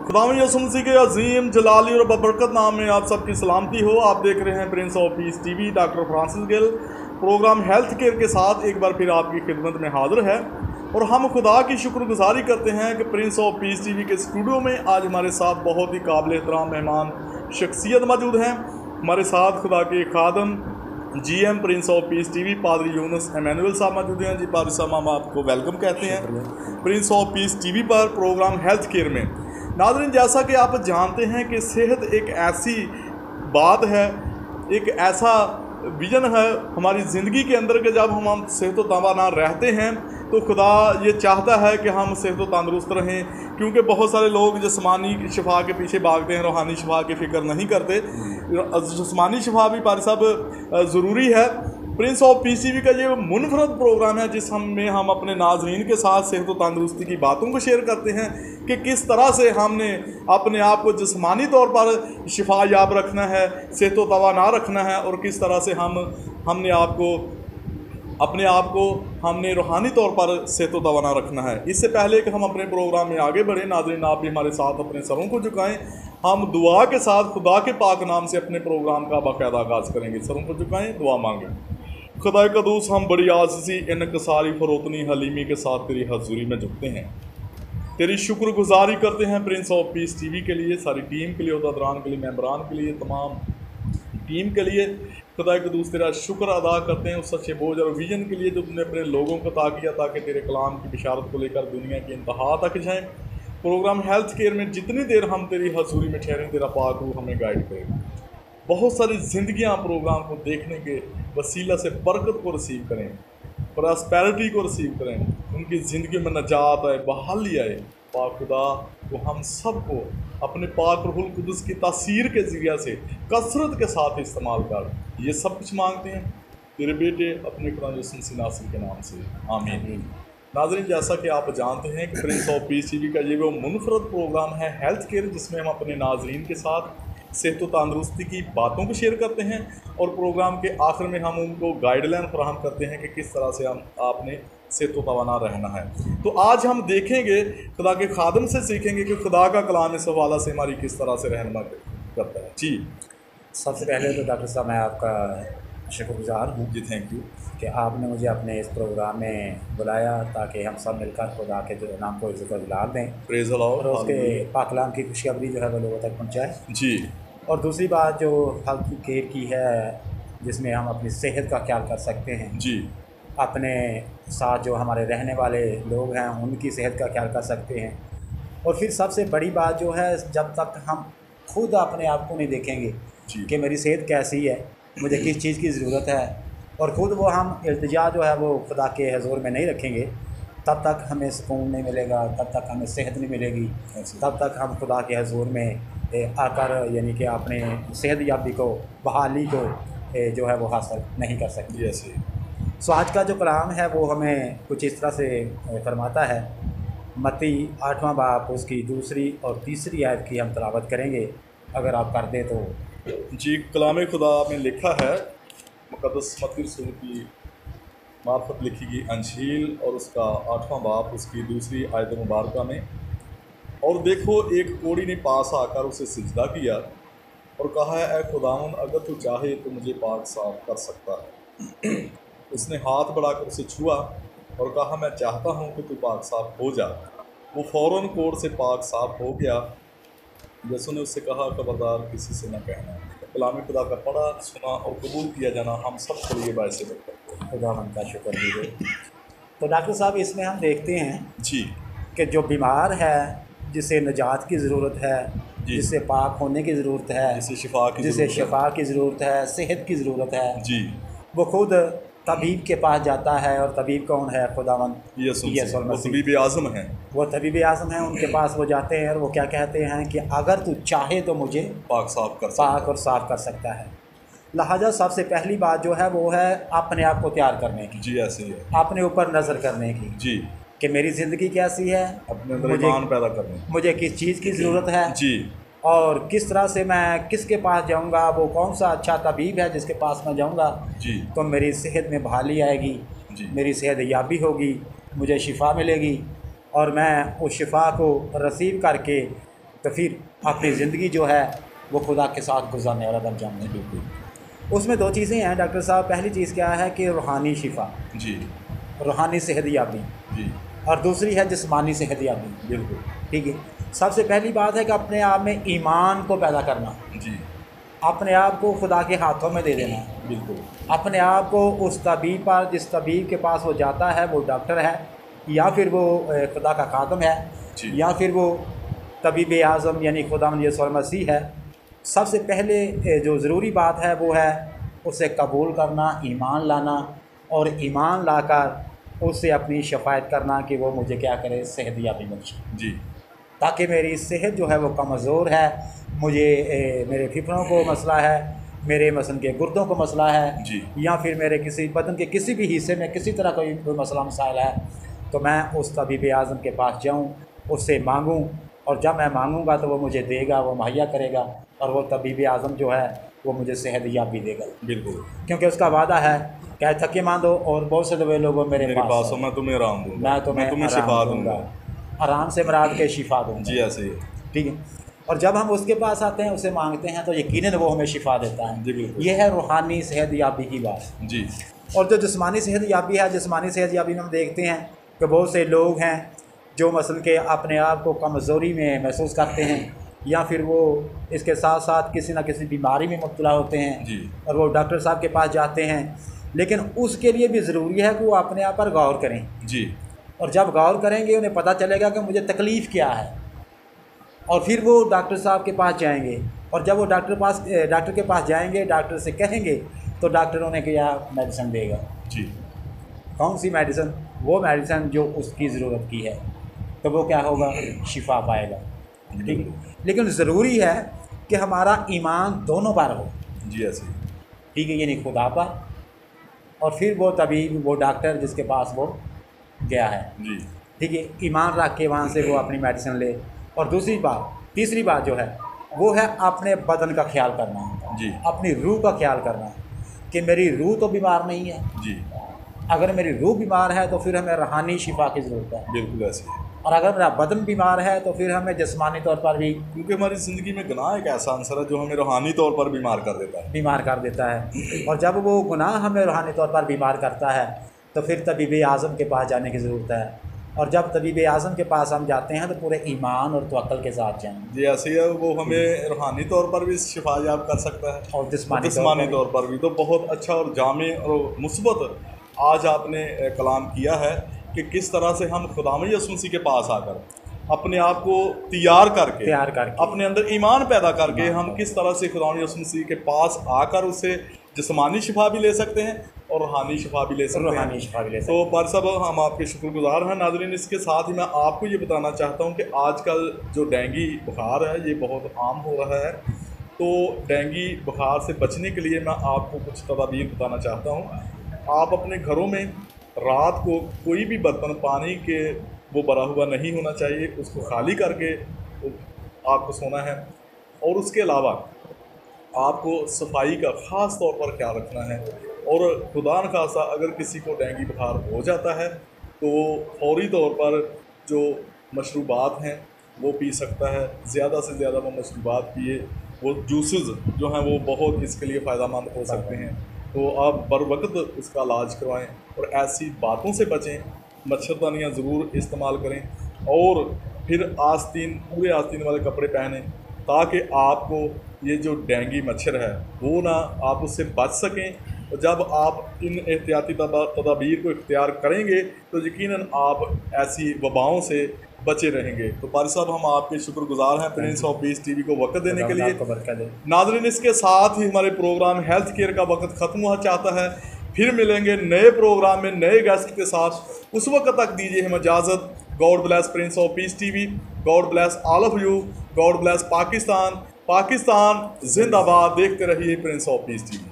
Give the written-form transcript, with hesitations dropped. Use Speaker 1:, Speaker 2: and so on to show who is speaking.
Speaker 1: खुदावंद यीशु मसीह के अजीम जलाली और बबरकत नाम में आप सबकी सलामती हो। आप देख रहे हैं prince of peace TV. Doctor Francis Gill programme health care के साथ एक बार फिर आपकी खिदमत में हाजिर है और हम खुदा की शुक्रगुजारी करते हैं कि प्रिंस ऑफ पीस टीवी के स्टूडियो में आज हमारे साथ बहुत ही काबिल एहतराम मेहमान शख्सियत मौजूद हैं। हमारे साथ खुदा के खादम GM Prince of peace TV पादरी यूनुस एमैनुअल साहब मौजूद हैं। जी पादरी साहब, हम आपको वेलकम कहते हैं प्रिंस ऑफ पीस टीवी पर प्रोग्राम हेल्थ केयर में। नाज़रीन, जैसा कि आप जानते हैं कि सेहत एक ऐसी बात है, एक ऐसा विजन है हमारी ज़िंदगी के अंदर कि जब हम सेहत व तवाना रहते हैं तो खुदा ये चाहता है कि हम सेहत व तंदुरुस्त रहें, क्योंकि बहुत सारे लोग जिस्मानी शिफा के पीछे भागते हैं, रूहानी शिफा की फ़िक्र नहीं करते। जिस्मानी शिफा भी पारी साहब ज़रूरी है। प्रिंस ऑफ पीस टीवी का ये मुनफरद प्रोग्राम है जिसमें हम अपने नाजरीन के साथ सेहत व तंदुरुस्ती की बातों को शेयर करते हैं कि किस तरह से हमने अपने आप को जिस्मानी तौर पर शिफा याब रखना है, सेहत व तवाना रखना है, और किस तरह से हमने अपने आप को हमने रूहानी तौर पर सेहत व तवाना रखना है। इससे पहले कि हम अपने प्रोग्राम में आगे बढ़ें, नाज़रीन आप भी हमारे साथ अपने सरों को झुकाएं। हम दुआ के साथ खुदा के पाक नाम से अपने प्रोग्राम का बाकायदा आगाज़ करेंगे। सरों को झुकाएं, दुआ मांगें। खुदा कदूस, हम बड़ी आज़िज़ी इनकसारी फरोतनी हलीमी के साथ तेरी हजूरी में झुकते हैं, तेरी शुक्रगुजारी करते हैं प्रिंस ऑफ पीस टीवी के लिए, सारी टीम के लिए, उहदेदारान के लिए, मेंबरान के लिए, तमाम टीम के लिए। खुदा कदूस तेरा शुक्र अदा करते हैं उस सच्चे बोझ और विजन के लिए जो तुमने अपने लोगों को अता किया, ताकि तेरे कलाम की बिशारत को लेकर दुनिया की इंतहा तक जाएँ। प्रोग्राम हेल्थ केयर में जितनी देर हम तेरी हजूरी में ठहरें, तेरा पाक रूह हमें गाइड करेगा। बहुत सारी ज़िंदगियाँ प्रोग्राम को देखने के वसीला से बरकत को रिसीव करें, प्रॉस्पेरिटी को रिसीव करें, उनकी ज़िंदगी में नजात आए, बहाली आए। पाक खुदा को हम सब को अपने पाक रूहुल कुदस की तासीर के ज़रिया से कसरत के साथ इस्तेमाल कर। ये सब कुछ मांगते हैं तेरे बेटे अपने खुदा यीशु मसीह नासरी के नाम से, आमीन। नाज़रीन, जैसा कि आप जानते हैं कि प्रिंस ऑफ पीस टीवी का ये वो मुनफरद प्रोग्राम है हेल्थ केयर, जिसमें हम अपने नाजरीन के साथ सेहत व तंदुरुस्ती की बातों को शेयर करते हैं और प्रोग्राम के आखिर में हम उनको गाइडलाइन फराहम करते हैं कि किस तरह से आपने सेहत व तवाना रहना है। तो आज हम देखेंगे, खुदा के खादम से सीखेंगे कि खुदा का कलाम इस हवाला से हमारी किस तरह से रहनुमा करता है। जी,
Speaker 2: सबसे पहले तो डॉक्टर साहब, मैं आपका शुक्रगुजार हूँ।
Speaker 1: जी, थैंक यू
Speaker 2: कि आपने मुझे अपने इस प्रोग्राम में बुलाया ताकि हम सब मिलकर खुदा के जो नाम को इज़्ज़त व जलाल दें,
Speaker 1: प्रेज़ अल्लाह,
Speaker 2: और उसके पाक कलाम की खुशखबरी जो है वो लोगों तक पहुँचाए।
Speaker 1: जी।
Speaker 2: और दूसरी बात जो हेल्थ केयर की है, जिसमें हम अपनी सेहत का ख्याल कर सकते हैं,
Speaker 1: जी,
Speaker 2: अपने साथ जो हमारे रहने वाले लोग हैं उनकी सेहत का ख्याल कर सकते हैं। और फिर सबसे बड़ी बात जो है, जब तक हम खुद अपने आप को नहीं देखेंगे कि मेरी सेहत कैसी है, मुझे किस चीज़ की ज़रूरत है, और ख़ुद वो हम इल्तिजा जो है वो खुदा के हजूर में नहीं रखेंगे, तब तक हमें सुकून नहीं मिलेगा, तब तक हमें सेहत नहीं मिलेगी, तब तक हम खुदा के हजूर में आकर यानी कि अपने सेहत याबी को, बहाली को जो है वो हासिल नहीं कर सकते।
Speaker 1: ऐसे
Speaker 2: सो आज का जो कलाम है वो हमें कुछ इस तरह से फरमाता है। मत्ती 8वां बाब उसकी 2 और 3 आयत की हम तिलावत करेंगे, अगर आप कर दें तो।
Speaker 1: जी, कलाम खुदा में लिखा है, मुक़द्दस मत्ती रसूल की मार्फत लिखी गई अंजील और उसका 8वां बाब उसकी 2 आयत मुबारका में, और देखो एक कोढ़ी ने पास आकर उसे सिजदा किया और कहा है, ऐ खुदावंद, अगर तू चाहे तो मुझे पाक साफ कर सकता है। उसने हाथ बढ़ाकर उसे छुआ और कहा, मैं चाहता हूँ कि तू पाक साफ हो जा। वो फ़ौरन कोढ़ से पाक साफ हो गया। यीशु ने उससे कहा, खबरदार किसी से न कहना। कलाम खुदा का पढ़ा, सुना और कबूल किया जाना हम सब के लिए बायसे बरकत है।
Speaker 2: खुदावंद का शुक्र कीजिए। तो डॉक्टर साहब, इसमें हम देखते हैं
Speaker 1: जी
Speaker 2: कि जो बीमार है, जिसे निजात की ज़रूरत है, जिसे पाक होने की ज़रूरत है, जिसे शिफा की ज़रूरत है, सेहत की ज़रूरत है,
Speaker 1: जी,
Speaker 2: वो खुद तबीब के पास जाता है। और तबीब कौन है? खुदावंद
Speaker 1: यीशु मसीह, तबीब आज़म हैं।
Speaker 2: वो तबीब आज़म हैं, उनके पास वो जाते हैं और वो क्या कहते हैं कि अगर तू चाहे तो मुझे
Speaker 1: पाक और
Speaker 2: साफ कर सकता है। लिहाजा सबसे पहली बात जो है वो है अपने आप को तैयार करने की।
Speaker 1: जी, ऐसे ही है।
Speaker 2: अपने ऊपर नज़र करने की।
Speaker 1: जी,
Speaker 2: कि मेरी ज़िंदगी कैसी है,
Speaker 1: अपने अंदर ईमान पैदा करने,
Speaker 2: मुझे किस चीज़ की ज़रूरत है।
Speaker 1: जी,
Speaker 2: और किस तरह से मैं किसके पास जाऊंगा, वो कौन सा अच्छा तबीब है जिसके पास मैं जाऊंगा,
Speaker 1: जी,
Speaker 2: तो मेरी सेहत में बहाली आएगी, मेरी सेहत याबी होगी, मुझे शिफा मिलेगी, और मैं उस शिफा को रिसीव करके तो फिर अपनी ज़िंदगी जो है वो खुदा के साथ गुजारने वाला बन जाऊँगा।
Speaker 1: बिल्कुल।
Speaker 2: उसमें दो चीज़ें हैं डॉक्टर साहब। पहली चीज़ क्या है कि रूहानी शिफा,
Speaker 1: जी
Speaker 2: रूहानी सेहतयाबी,
Speaker 1: जी।
Speaker 2: और दूसरी है जिस्मानी सेहतयाबी।
Speaker 1: बिल्कुल।
Speaker 2: ठीक है। सबसे पहली बात है कि अपने आप में ईमान को पैदा करना,
Speaker 1: जी
Speaker 2: अपने आप को खुदा के हाथों में दे देना।
Speaker 1: बिल्कुल।
Speaker 2: अपने आप को उस तबीब पर, जिस तबीब के पास वो जाता है वो डॉक्टर है या फिर वो खुदा का खादम है
Speaker 1: जी।
Speaker 2: या फिर वो तबीब आज़म यानी खुदा यीशु मसीह है। सबसे पहले जो ज़रूरी बात है वो है उसे कबूल करना, ईमान लाना, और ईमान लाकर उससे अपनी शफायत करना कि वो मुझे क्या करे, सेहतयाबी बख्शे।
Speaker 1: जी
Speaker 2: ताकि मेरी सेहत जो है वो कमज़ोर है, मुझे मेरे फेफड़ों को मसला है, मेरे मसन के गुर्दों को मसला है,
Speaker 1: जी।
Speaker 2: या फिर मेरे किसी बदन के किसी भी हिस्से में किसी तरह कोई मसला मसाइल है, तो मैं उस तबीब आज़म के पास जाऊँ, उससे मांगूँ, और जब मैं मांगूँगा तो वो मुझे देगा, वो मुहैया करेगा, और वो तबीब आज़म जो है वो मुझे सेहतयाबी देगा।
Speaker 1: बिल्कुल।
Speaker 2: क्योंकि उसका वादा है क्या, थके मांदो और बहुत से दबे लोगों मेरे पास,
Speaker 1: मैं तुम्हें आराम दूंगा,
Speaker 2: मैं तुम्हें
Speaker 1: शिफा दूंगा।
Speaker 2: आराम से मुराद के शिफा दूंगा।
Speaker 1: जी ऐसे ही।
Speaker 2: ठीक है। और जब हम उसके पास आते हैं, उसे मांगते हैं, तो यकीनन वो हमें शिफा देता है।
Speaker 1: जी बिल्कुल।
Speaker 2: ये है रूहानी सेहतयाबी की बात।
Speaker 1: जी।
Speaker 2: और जो जिस्मानी सेहतयाबी है, जिस्मानी सेहतयाबी में हम देखते हैं कि बहुत से लोग हैं जो मसलन के अपने आप को कमज़ोरी में महसूस करते हैं, या फिर वो इसके साथ साथ किसी न किसी बीमारी में मुब्तला होते हैं
Speaker 1: जी।
Speaker 2: और वो डॉक्टर साहब के पास जाते हैं, लेकिन उसके लिए भी ज़रूरी है कि वो अपने आप पर गौर करें।
Speaker 1: जी।
Speaker 2: और जब गौर करेंगे उन्हें पता चलेगा कि मुझे तकलीफ़ क्या है, और फिर वो डॉक्टर साहब के पास जाएंगे, और जब वो डॉक्टर के पास जाएंगे, डॉक्टर से कहेंगे, तो डॉक्टर उन्हें क्या मेडिसिन देगा।
Speaker 1: जी।
Speaker 2: कौन सी मेडिसिन? वो मेडिसिन जो उसकी ज़रूरत की है, तो वो क्या होगा, शिफा पाएगा। ठीक है। लेकिन ज़रूरी है कि हमारा ईमान दोनों पर हो।
Speaker 1: जी ऐसे ही।
Speaker 2: ठीक है, यानी खुदा पर, और फिर वो तबीब, वो डॉक्टर जिसके पास वो गया है।
Speaker 1: जी।
Speaker 2: ठीक है, ईमान रख के वहाँ से वो अपनी मेडिसिन ले। और दूसरी बात, तीसरी बात जो है वो है अपने बदन का ख्याल करना।
Speaker 1: जी।
Speaker 2: अपनी रूह का ख्याल करना कि मेरी रूह तो बीमार नहीं है।
Speaker 1: जी।
Speaker 2: अगर मेरी रूह बीमार है तो फिर हमें रूहानी शिफा की ज़रूरत है।
Speaker 1: बिल्कुल ऐसे ही।
Speaker 2: और अगर मेरा बदन बीमार है तो फिर हमें जिस्मानी तौर पर भी,
Speaker 1: क्योंकि हमारी ज़िंदगी में गुनाह एक ऐसा अंसर है जो हमें रूहानी तौर पर बीमार कर देता है। और जब वो गुनाह हमें रूहानी तौर पर बीमार करता है तो फिर तबीब आज़म के पास जाने की ज़रूरत है। और जब तबीब आज़म के पास हम जाते हैं तो पूरे ईमान और तवक्कुल के साथ जाएँ। जी ऐसे ही है। वो हमें रूहानी तौर पर भी शिफायाब कर सकता है
Speaker 2: और जिस्मानी
Speaker 1: तौर पर भी। तो बहुत अच्छा और जामे और मुस्बत आज आपने कलाम किया है कि किस तरह से हम खुदावंद यीशु मसीह के पास आकर अपने आप को तैयार करके अपने अंदर ईमान पैदा करके हम किस तरह से खुदावंद यीशु मसीह के पास आकर उससे जिस्मानी शिफा भी ले सकते हैं और रूहानी शिफा भी ले सकते हैं। तो पर सब हम आपके शुक्रगुजार हैं। नाज़रीन, इसके साथ ही मैं आपको ये बताना चाहता हूँ कि आजकल जो डेंगू बुखार है ये बहुत आम हो रहा है। तो डेंगू बुखार से बचने के लिए मैं आपको कुछ तदाबीर बताना चाहता हूँ। आप अपने घरों में रात को कोई भी बर्तन पानी के वो भरा हुआ नहीं होना चाहिए, उसको खाली करके आपको सोना है। और उसके अलावा आपको सफाई का ख़ास तौर पर ख्याल रखना है। और खुदा न खासा अगर किसी को डेंगू बुखार हो जाता है तो फौरी तौर पर जो मशरूबात हैं वो पी सकता है। ज़्यादा से ज़्यादा वो मशरूबात पिए, वो जूसेस जो हैं वो बहुत इसके लिए फ़ायदेमंद हो सकते हैं। तो आप बर वक्त उसका इलाज करवाएं और ऐसी बातों से बचें। मच्छरदानियाँ ज़रूर इस्तेमाल करें और फिर पूरे आस्तीन वाले कपड़े पहनें ताकि आपको ये जो डेंगू मच्छर है वो ना आप उससे बच सकें। और जब आप इन एहतियाती तदाबीर को इख्तियार करेंगे तो यकीनन आप ऐसी वबाओं से बचे रहेंगे। तो पारी साहब, हम आपके शुक्रगुजार हैं प्रिंस ऑफ पीस टीवी को वक्त देने के लिए। नाज़रीन, इसके साथ ही हमारे प्रोग्राम हेल्थ केयर का वक्त ख़त्म हुआ चाहता है। फिर मिलेंगे नए प्रोग्राम में नए गेस्ट के साथ। उस वक्त तक दीजिए हम इजाज़त। God bless Prince of peace TV. God bless all of you. God bless Pakistan. Pakistan जिंदाबाद। देखते रहिए प्रिंस ऑफ पीस टीवी।